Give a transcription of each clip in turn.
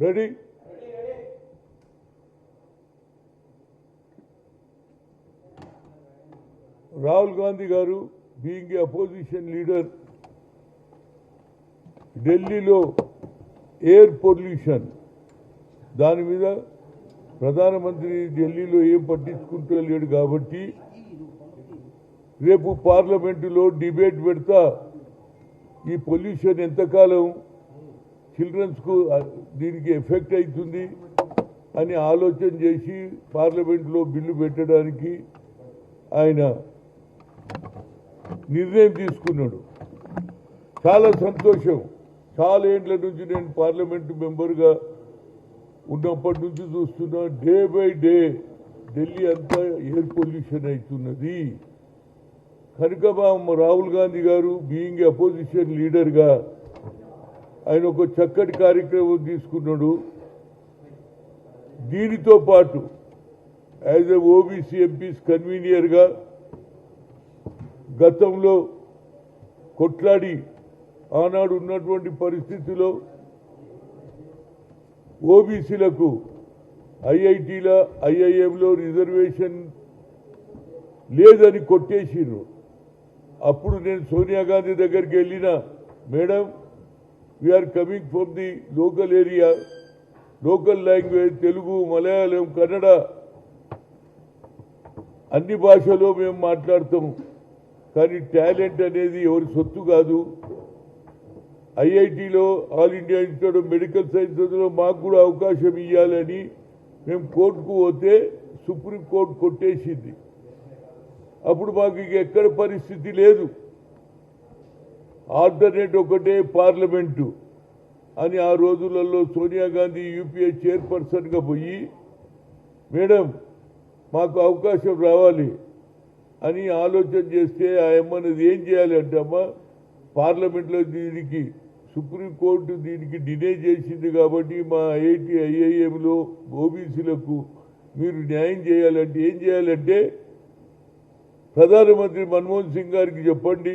Ready Rahul Gandhi గారు being a opposition leader ఢిల్లీలో air pollution దాని మీద ప్రధానమంత్రి ఢిల్లీలో ఏం పట్టించుకుంటలేడు కాబట్టి రేపు పార్లమెంటులో డిబేట్ పెడతా ఈ పొల్యూషన్ ఎంతకాలం చిల్డ్రన్స్కు దీనికి ఎఫెక్ట్ అవుతుంది అని ఆలోచన చేసి పార్లమెంట్లో బిల్లు పెట్టడానికి ఆయన నిర్ణయం తీసుకున్నాడు. చాలా సంతోషం. చాలా ఏండ్ల నుంచి నేను పార్లమెంటు మెంబర్గా ఉన్నప్పటి నుంచి చూస్తున్నా డే బై డే ఢిల్లీ అంతా ఎయిర్ పొల్యూషన్ అవుతున్నది. కనుక రాహుల్ గాంధీ గారు బీయింగ్ అపోజిషన్ లీడర్గా ఆయన ఒక చక్కటి కార్యక్రమం తీసుకున్నాడు. దీనితో పాటు యాజ్ ఎ ఓబీసీ ఎంపీస్ కన్వీనియర్గా గతంలో కొట్లాడి ఆనాడు ఉన్నటువంటి పరిస్థితిలో ఓబీసీలకు ఐఐటీల ఐఐఎంలో రిజర్వేషన్ లేదని కొట్టేసిర్రు. అప్పుడు నేను సోనియా గాంధీ దగ్గరికి వెళ్ళిన, madam we are coming from the local area, local language Telugu, Malayalam, Kannada అన్ని భాషలో మేము మాట్లాడతాము. కానీ టాలెంట్ అనేది ఎవరి సొత్తు కాదు. ఐఐటీలో all India institute of medical సైన్సెస్లో మాకు కూడా అవకాశం ఇవ్వాలని మేము కోర్టుకు పోతే సుప్రీంకోర్టు కొట్టేసింది. అప్పుడు మాకు ఇక ఎక్కడ పరిస్థితి లేదు, ఆల్టర్నేట్ ఒకటే పార్లమెంటు అని ఆ రోజులలో సోనియా గాంధీ యూపీఏ చైర్పర్సన్గా పోయి, మేడం మాకు అవకాశం రావాలి అని ఆలోచన చేస్తే ఆ అమ్మన్నది ఏం చేయాలి అంటే, అమ్మ పార్లమెంట్లో దీనికి సుప్రీంకోర్టు దీనికి డినే చేసింది కాబట్టి మా ఐఐటి ఐఐఎంలో ఓబీసీలకు మీరు న్యాయం చేయాలంటే ఏం చేయాలంటే ప్రధానమంత్రి మన్మోహన్ సింగ్ గారికి చెప్పండి,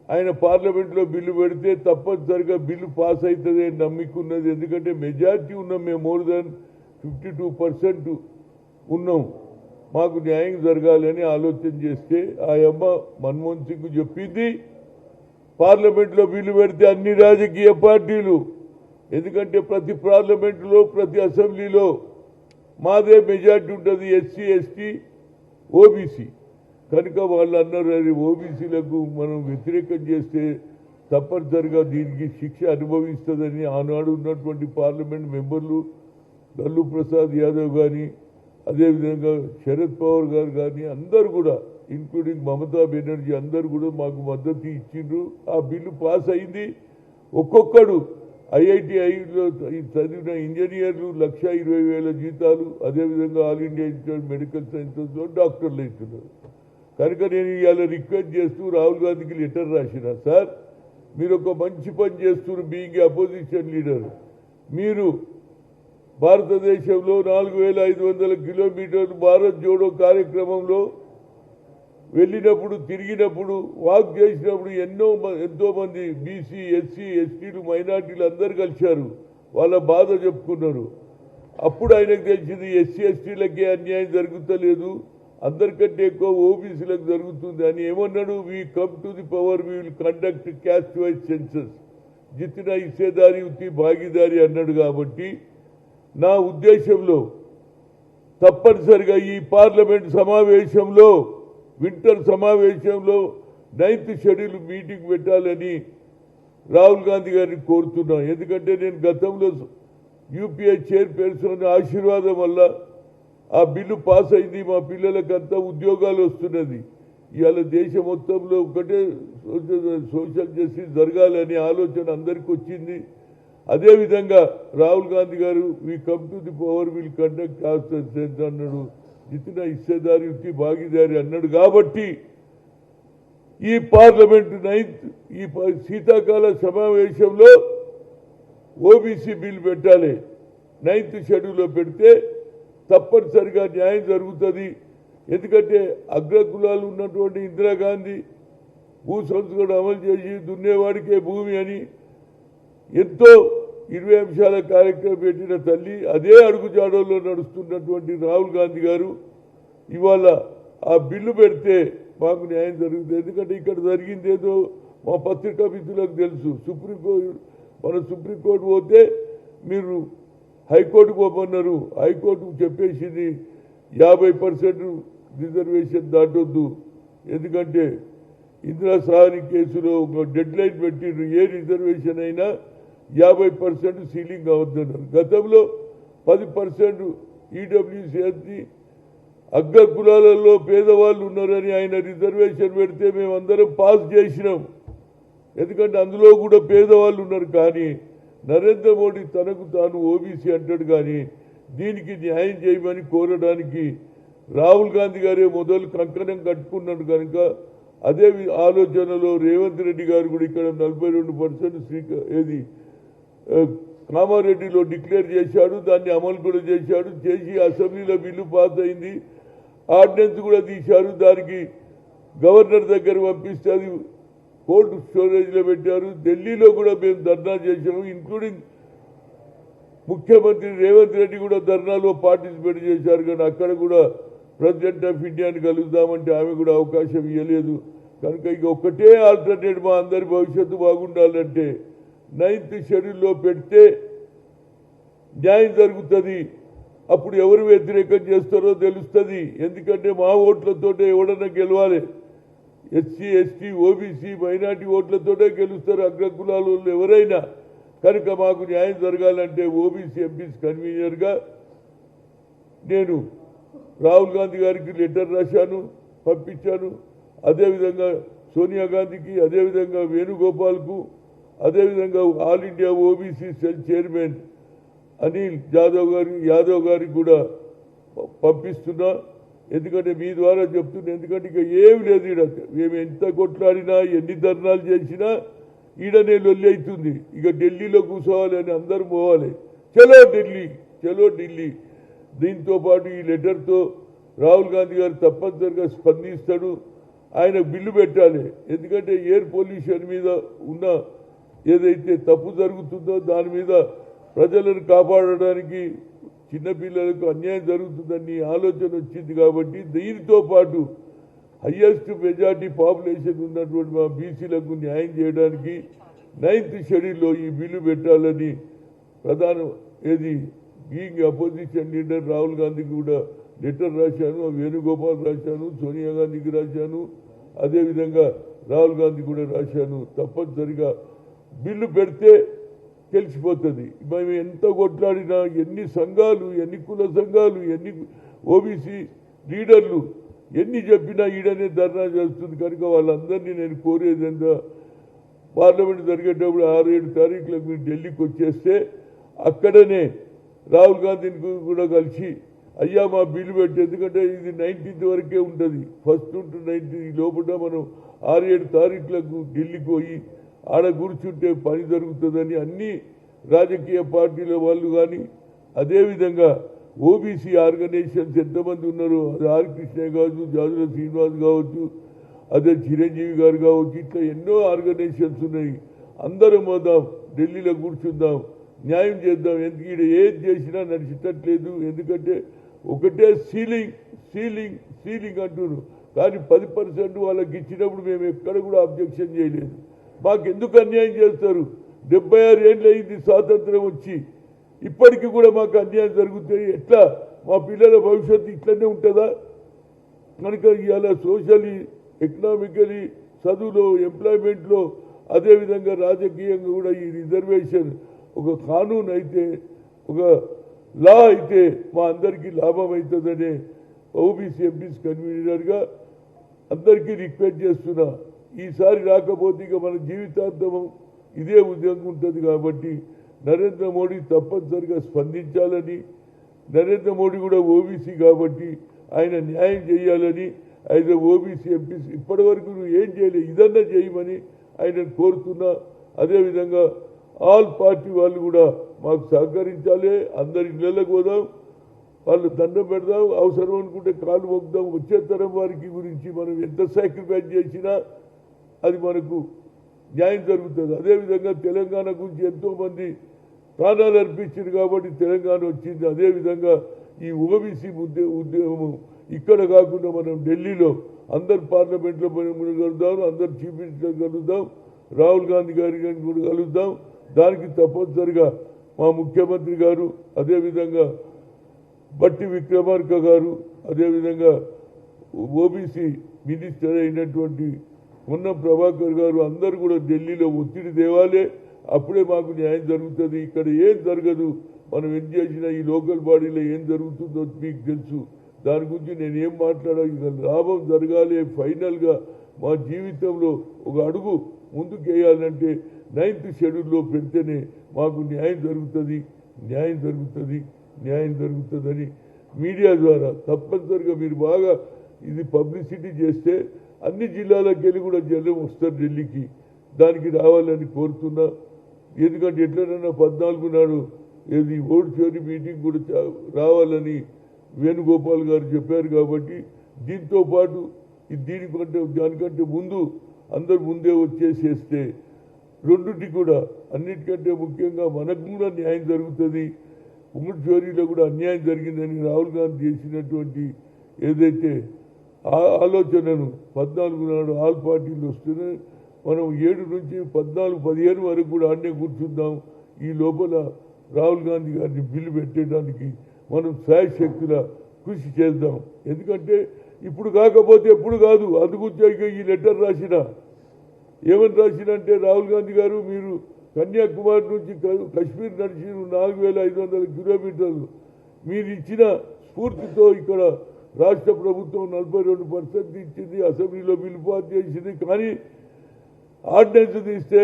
ఆయన పార్లమెంట్లో బిల్లు పెడితే తప్పనిసరిగా బిల్లు పాస్ అవుతుంది అని నమ్మికున్నది. ఎందుకంటే మెజార్టీ ఉన్నాం మేము, మోర్ దాన్ 52% ఉన్నాం, మాకు న్యాయం జరగాలని ఆలోచన చేస్తే ఆ అమ్మ మన్మోహన్ సింగ్ చెప్పింది పార్లమెంట్లో బిల్లు పెడితే అన్ని రాజకీయ పార్టీలు, ఎందుకంటే ప్రతి పార్లమెంటులో ప్రతి అసెంబ్లీలో మాదే మెజార్టీ ఉంటుంది, ఎస్సీ ఎస్టీ ఓబీసీ. కనుక వాళ్ళు అన్నారు అది ఓబీసీలకు మనం వ్యతిరేకం చేస్తే తప్పనిసరిగా దీనికి శిక్ష అనుభవిస్తుందని ఆనాడు ఉన్నటువంటి పార్లమెంట్ మెంబర్లు లల్లూ ప్రసాద్ యాదవ్ కానీ అదేవిధంగా శరద్ పవార్ గారు కానీ అందరు కూడా ఇంక్లూడింగ్ మమతా బెనర్జీ అందరు కూడా మాకు మద్దతు ఇచ్చిండ్రు. ఆ బిల్లు పాస్ అయింది. ఒక్కొక్కడు ఐఐటిఐలో చదివిన ఇంజనీర్లు 1,20,000 జీతాలు, అదేవిధంగా ఆల్ ఇండియా ఇన్స్టిట్యూట్ మెడికల్ సైన్సెస్లో డాక్టర్లు అవుతున్నారు. కనుక నేను ఇవాళ రిక్వెస్ట్ చేస్తూ రాహుల్ గాంధీకి లెటర్ రాసిన, సార్ మీరు ఒక మంచి పని చేస్తున్నారు బీయింగ్ అపోజిషన్ లీడర్. మీరు భారతదేశంలో 4,500 కిలోమీటర్లు భారత్ జోడో కార్యక్రమంలో వెళ్ళినప్పుడు తిరిగినప్పుడు వాక్ చేసినప్పుడు ఎంతో మంది బీసీ ఎస్సీ ఎస్టీలు మైనార్టీలు అందరు కలిశారు, వాళ్ళ బాధ చెప్పుకున్నారు. అప్పుడు ఆయనకు తెలిసింది ఎస్సీ ఎస్టీలకే అన్యాయం జరుగుతలేదు, అందరికంటే ఎక్కువ ఓబీసీలకు జరుగుతుంది అని. ఏమన్నాడు, we come to the power we will conduct caste wise census, జిత్తిన హిస్సేదారి ఉత్తి భాగీదారి అన్నాడు. కాబట్టి నా ఉద్దేశంలో తప్పనిసరిగా ఈ పార్లమెంట్ సమావేశంలో వింటర్ సమావేశంలో 9th షెడ్యూల్ మీటింగ్ పెట్టాలని రాహుల్ గాంధీ గారిని కోరుతున్నాను. ఎందుకంటే నేను గతంలో యూపీఏ చైర్పర్సన్ ఆశీర్వాదం వల్ల ఆ బిల్లు పాస్ అయింది, మా పిల్లలకంతా ఉద్యోగాలు వస్తున్నది. ఇవాళ దేశం మొత్తంలో ఒకటే సోషల్ జస్టిస్ జరగాలని ఆలోచన అందరికీ వచ్చింది. అదేవిధంగా రాహుల్ గాంధీ గారు we come to the power will conduct cost sense అన్నాడు, జితిన హిస్సేదారి ఉత్తి భాగీదారి అన్నాడు. కాబట్టి ఈ పార్లమెంటు 9th ఈ శీతాకాల సమావేశంలో ఓబీసీ బిల్ పెట్టాలి. 9th షెడ్యూల్లో పెడితే తప్పనిసరిగా న్యాయం జరుగుతుంది. ఎందుకంటే అగ్రకులాలు ఉన్నటువంటి ఇందిరాగాంధీ భూ సంస్కరణ అమలు చేసి దున్నేవాడికే భూమి అని ఎంతో 20 అంశాల కార్యక్రమం పెట్టిన తల్లి అదే అడుగుజాడల్లో నడుస్తున్నటువంటి రాహుల్ గాంధీ గారు ఇవాళ ఆ బిల్లు పెడితే మాకు న్యాయం జరుగుతుంది. ఎందుకంటే ఇక్కడ జరిగింది ఏదో మా పత్రికా మిత్రులకు తెలుసు. సుప్రీంకోర్టు పోతే మీరు హైకోర్టుకు పోమన్నారు. హైకోర్టుకు చెప్పేసింది 50% రిజర్వేషన్ దాటొద్దు. ఎందుకంటే ఇందిరా సహాని కేసులో ఒక డెడ్ లైన్ పెట్టిండ్రు. ఏ రిజర్వేషన్ అయినా 50% సీలింగ్ అవద్దన్నారు. గతంలో 10% ఈడబ్ల్యూసీ అగ్ర కులాలలో పేదవాళ్ళు ఉన్నారని ఆయన రిజర్వేషన్ పెడితే మేమందరం పాస్ చేసినాం. ఎందుకంటే అందులో కూడా పేదవాళ్ళు ఉన్నారు. కానీ నరేంద్ర మోడీ తనకు తాను ఓబీసీ అంటాడు. కానీ దీనికి న్యాయం చేయమని కోరడానికి రాహుల్ గాంధీ గారే మొదలు కంకణం కట్టుకున్నాడు. కనుక అదే ఆలోచనలో రేవంత్ రెడ్డి గారు కూడా ఇక్కడ 42% ఏది కామారెడ్డిలో డిక్లేర్ చేశాడు. దాన్ని అమలు కూడా చేశాడు. చేసి అసెంబ్లీలో బిల్లు పాస్ అయింది. ఆర్డినెన్స్ కూడా తీశారు. దానికి గవర్నర్ దగ్గర పంపిస్తే అది కోల్డ్ స్టోరేజ్లో పెట్టారు. ఢిల్లీలో కూడా మేము ధర్నా చేశాము. ఇంక్లూడింగ్ ముఖ్యమంత్రి రేవంత్ రెడ్డి కూడా ధర్నాలో పార్టిసిపేట్ చేశారు. కానీ అక్కడ కూడా ప్రెసిడెంట్ ఆఫ్ ఇండియాని కలుద్దామంటే ఆమె కూడా అవకాశం ఇవ్వలేదు. కనుక ఇక ఒక్కటే ఆల్టర్నేట్ మా అందరి భవిష్యత్తు బాగుండాలంటే 9th షెడ్యూల్లో పెడితే న్యాయం జరుగుతుంది. అప్పుడు ఎవరు వ్యతిరేకం చేస్తారో తెలుస్తుంది. ఎందుకంటే మా ఓట్లతోటే ఎవడన్నా గెలవాలి. ఎస్సీ ఎస్టీ ఓబీసీ మైనార్టీ ఓట్లతోటే గెలుస్తారు అగ్రకులాల వాళ్ళు ఎవరైనా. కనుక మాకు న్యాయం జరగాలంటే ఓబీసీ ఎంపీస్ కన్వీనర్గా నేను రాహుల్ గాంధీ గారికి లెటర్ రాశాను, పంపించాను. అదేవిధంగా సోనియా గాంధీకి, అదేవిధంగా వేణుగోపాల్కు, అదేవిధంగా all India OBC cell chairman Anil Yadav గారికి కూడా పంపిస్తున్నా. ఎందుకంటే మీ ద్వారా చెప్తున్నా. ఎందుకంటే ఇక ఏమి లేదు. ఈడ మేము ఎంత కొట్లాడినా ఎన్ని ధర్నాలు చేసినా ఈడనే లొల్లి అవుతుంది. ఇక ఢిల్లీలో కూర్చోవాలి అని అందరూ పోవాలి. చలో ఢిల్లీ, చలో ఢిల్లీ. దీంతో పాటు ఈ లెటర్తో రాహుల్ గాంధీ గారు తప్పనిసరిగా స్పందిస్తాడు. ఆయన బిల్లు పెట్టాలి. ఎందుకంటే ఎయిర్ పొల్యూషన్ మీద ఉన్న ఏదైతే తప్పు జరుగుతుందో దాని మీద ప్రజలను కాపాడడానికి చిన్నపిల్లలకు అన్యాయం జరుగుతుందని ఆలోచన వచ్చింది. కాబట్టి దీనితో పాటు హయ్యెస్ట్ మెజార్టీ పాపులేషన్ ఉన్నటువంటి మా బీసీలకు న్యాయం చేయడానికి 9th షెడ్యూల్లో ఈ బిల్లు పెట్టాలని బీయింగ్ అపోజిషన్ లీడర్ రాహుల్ గాంధీకి కూడా లెటర్ రాశాను. వేణుగోపాల్ రాశాను, సోనియా గాంధీకి రాశాను, అదేవిధంగా రాహుల్ గాంధీ కూడా రాశాను. తప్పనిసరిగా బిల్లు పెడితే తెలిసిపోతుంది. మేము ఎంత కొట్లాడినా, ఎన్ని సంఘాలు, ఎన్ని కుల సంఘాలు, ఎన్ని ఓబీసీ లీడర్లు ఎన్ని చెప్పినా ఈడనే ధర్నా చేస్తుంది. కనుక వాళ్ళందరినీ నేను కోరేది ఎంత, పార్లమెంట్ జరిగేటప్పుడు 6-7 తారీఖులకు మీరు ఢిల్లీకి వచ్చేస్తే అక్కడనే రాహుల్ గాంధీని కూడా కలిసి అయ్యా మా బిల్లు పెట్టి, ఎందుకంటే ఇది 19th వరకే ఉంటుంది, 1st to 19th లోపల మనం 6-7 తారీఖులకు ఢిల్లీకి పోయి ఆడ కూర్చుంటే పని జరుగుతుందని అన్ని రాజకీయ పార్టీల వాళ్ళు కానీ, అదేవిధంగా ఓబీసీ ఆర్గనైజేషన్స్ ఎంతమంది ఉన్నారో, అది ఆర్ కృష్ణ కావచ్చు, జాజుల శ్రీనివాస్ కావచ్చు, అదే చిరంజీవి గారు కావచ్చు, ఇట్లా ఎన్నో ఆర్గనైజేషన్స్ ఉన్నాయి. అందరం పోదాం, ఢిల్లీలో కూర్చుందాం, న్యాయం చేద్దాం. ఎందుకు ఇక్కడ ఏది చేసినా నడిచేటట్లేదు. ఎందుకంటే ఒకటే సీలింగ్ సీలింగ్ సీలింగ్ అంటున్నారు. కానీ 10% వాళ్ళకి ఇచ్చినప్పుడు మేము ఎక్కడ కూడా అబ్జెక్షన్ చేయలేదు. మాకు ఎందుకు అన్యాయం చేస్తారు? 76 ఏళ్ళు అయింది స్వాతంత్రం వచ్చి, ఇప్పటికీ కూడా మాకు అన్యాయం జరుగుతాయి. ఎట్లా మా పిల్లల భవిష్యత్తు ఇట్లనే ఉంటుందా? కనుక ఇవాళ సోషలీ, ఎకనామికలీ, చదువులో, ఎంప్లాయ్మెంట్లో, అదేవిధంగా రాజకీయంగా కూడా ఈ రిజర్వేషన్ ఒక కానూన్ అయితే, ఒక లా అయితే మా అందరికీ లాభం అవుతుందనే ఓబీసీ ఎంపీస్ కన్వీనర్గా అందరికీ రిక్వెస్ట్ చేస్తున్నా. ఈసారి రాకపోతే ఇక మన జీవితాంతం ఇదే ఉద్యోగం ఉంటుంది. కాబట్టి నరేంద్ర మోడీ తప్పనిసరిగా స్పందించాలని, నరేంద్ర మోడీ కూడా ఓబీసీ కాబట్టి ఆయన న్యాయం చేయాలని, ఆయన ఓబీసీ ఎంపీస్ ఇప్పటి వరకు నువ్వు ఏం చేయలేదు, ఇదన్నా చేయమని ఆయన కోరుతున్నా. అదేవిధంగా ఆల్ పార్టీ వాళ్ళు కూడా మాకు సహకరించాలి. అందరి ఇళ్లకు పోదాం, వాళ్ళు దండం పెడదాం, అవసరం అనుకుంటే కాలు మొక్కుదాం. వచ్చే తరం వారికి గురించి మనం ఎంత సాక్రిఫైస్ చేసినా అది మనకు న్యాయం జరుగుతుంది. అదేవిధంగా తెలంగాణ గురించి ఎంతోమంది ప్రాణాలు అర్పించారు కాబట్టి తెలంగాణ వచ్చింది. అదేవిధంగా ఈ ఓబీసీ ఉద్యమం ఇక్కడ కాకుండా మనం ఢిల్లీలో అందరు పార్లమెంట్లో కలుద్దాం, అందరు చీఫ్ మినిస్టర్ కలుద్దాం, రాహుల్ గాంధీ గారిని కూడా కలుద్దాం. దానికి తప్పనిసరిగా మా ముఖ్యమంత్రి గారు, అదేవిధంగా బట్టి విక్రమార్క గారు, అదేవిధంగా ఓబీసీ మినిస్టర్ అయినటువంటి పొన్నం ప్రభాకర్ గారు అందరూ కూడా ఢిల్లీలో ఒత్తిడి తేవాలే. అప్పుడే మాకు న్యాయం జరుగుతుంది. ఇక్కడ ఏం జరగదు. మనం ఏం చేసినా ఈ లోకల్ బాడీలో ఏం జరుగుతుందో మీకు తెలుసు. దాని గురించి నేనేం మాట్లాడాలి. ఇక లాభం జరగాలి. ఫైనల్గా మా జీవితంలో ఒక అడుగు ముందుకు వేయాలంటే 9th షెడ్యూల్లో పెడితేనే మాకు న్యాయం జరుగుతుంది, న్యాయం జరుగుతుంది, న్యాయం జరుగుతుందని మీడియా ద్వారా తప్పనిసరిగా మీరు బాగా ఇది పబ్లిసిటీ చేస్తే అన్ని జిల్లాలకు వెళ్ళి కూడా జనం వస్తారు ఢిల్లీకి. దానికి రావాలని కోరుతున్నా. ఎందుకంటే ఎట్లనన్నా 14 నాడు ఏది ఓటు చోరీ మీటింగ్ కూడా రావాలని వేణుగోపాల్ గారు చెప్పారు. కాబట్టి దీంతో పాటు దానికంటే ముందు అందరు ముందే వచ్చేసేస్తే రెండుటి కూడా అన్నిటికంటే ముఖ్యంగా మనకు కూడా న్యాయం జరుగుతుంది. ఓటు చోరీలో కూడా అన్యాయం జరిగిందని రాహుల్ గాంధీ చేసినటువంటి ఏదైతే ఆలోచనను 14 నాడు ఆల్ పార్టీలు వస్తున్నాయి. మనం 7 నుంచి 14, 15 వరకు కూడా ఆడనే కూర్చుందాం. ఈ లోపల రాహుల్ గాంధీ గారిని బిల్లు పెట్టడానికి మనం శాయశక్తుల కృషి చేద్దాం. ఎందుకంటే ఇప్పుడు కాకపోతే ఎప్పుడు కాదు. అందుగురించి ఈ లెటర్ రాసిన ఏమని రాసినంటే రాహుల్ గాంధీ గారు మీరు కన్యాకుమారి నుంచి కశ్మీర్ నడిచి 4500 కిలోమీటర్లు మీరు ఇచ్చిన స్ఫూర్తితో ఇక్కడ రాష్ట్ర ప్రభుత్వం 42% ఇచ్చింది. అసెంబ్లీలో బిల్లు పాస్ చేసింది. కానీ ఆర్డినెన్స్ తీస్తే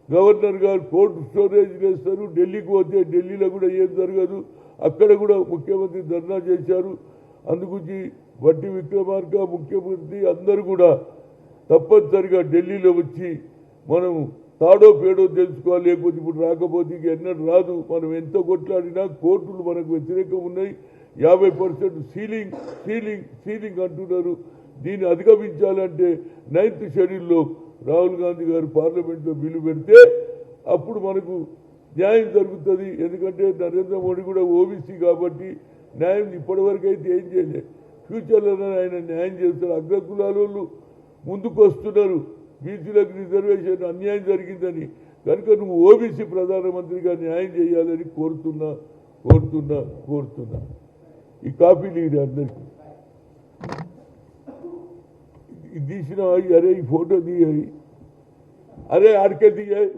గవర్నర్ గారు కోల్డ్ స్టోరేజ్ చేస్తారు. ఢిల్లీకి పోతే ఢిల్లీలో కూడా ఏం జరగదు. అక్కడ కూడా ముఖ్యమంత్రి ధర్నా చేశారు. అందుగురించి బట్టి విక్రమార్క ముఖ్యమంత్రి అందరూ కూడా తప్పనిసరిగా ఢిల్లీలో వచ్చి మనం తాడో పేడో తెలుసుకోవాలి. లేకపోతే ఇప్పుడు రాకపోతే ఎన్నడూ రాదు. మనం ఎంత కొట్లాడినా కోర్టులు మనకు వ్యతిరేకం ఉన్నాయి. 50% సీలింగ్ అంటున్నారు. దీన్ని అధిగమించాలంటే 9th షెడ్యూల్లో రాహుల్ గాంధీ గారు పార్లమెంట్లో బిల్లు పెడితే అప్పుడు మనకు న్యాయం జరుగుతుంది. ఎందుకంటే నరేంద్ర మోడీ కూడా ఓబీసీ కాబట్టి న్యాయం ఇప్పటివరకు అయితే ఏం చేయలేదు. ఫ్యూచర్లో ఆయన న్యాయం చేస్తారు. అగ్రకులాల వాళ్ళు ముందుకు వస్తున్నారు. బీసీలకు రిజర్వేషన్ అన్యాయం జరిగిందని. కనుక నువ్వు ఓబీసీ ప్రధానమంత్రిగా న్యాయం చేయాలని కోరుతున్నా. ఈ కాపీలు ఇది అందరికీ తీసిన అరే ఈ ఫోటో తీయాలి, అరే ఆడికే తీయాలి.